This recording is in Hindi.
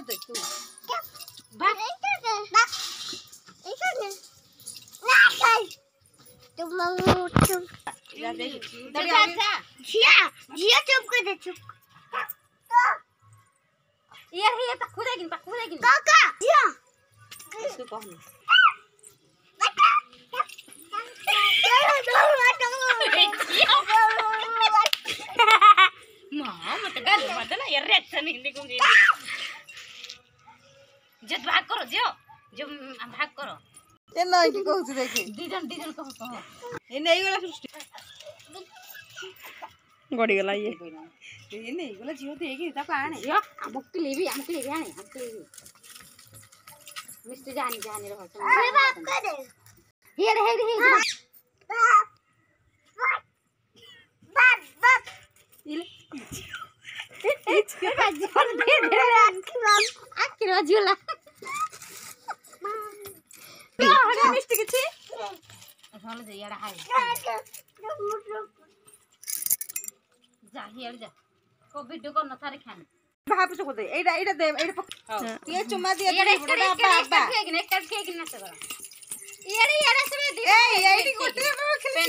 दे तू भाग जा जिया चुप कर दे चुप ये खुदेगी काका जिया तू कौन मां मत गल मत ना ये रिएक्शन हिंदी को जब भाग करो जो भाग करो ए नहीं की कहू देखी दीजन कहो ए नहीं गला सृष्टि गड़ी गला ये नहीं गला जियो देगी ता आने यो हमके लिए आने मिस्टर जानी रहो अरे बात कर दे ये रहे बाप इले इसके जोर दे आखिर झूला हरे मिस्टी किछि हल जे यार हाय जा हियर जा को वीडियो को नथारे खाने भाप से को दे एडा दे एडा ये चुम्मा दिया ये बड़ा एक केक ना से ये सब दे ए एडी कोटे खेल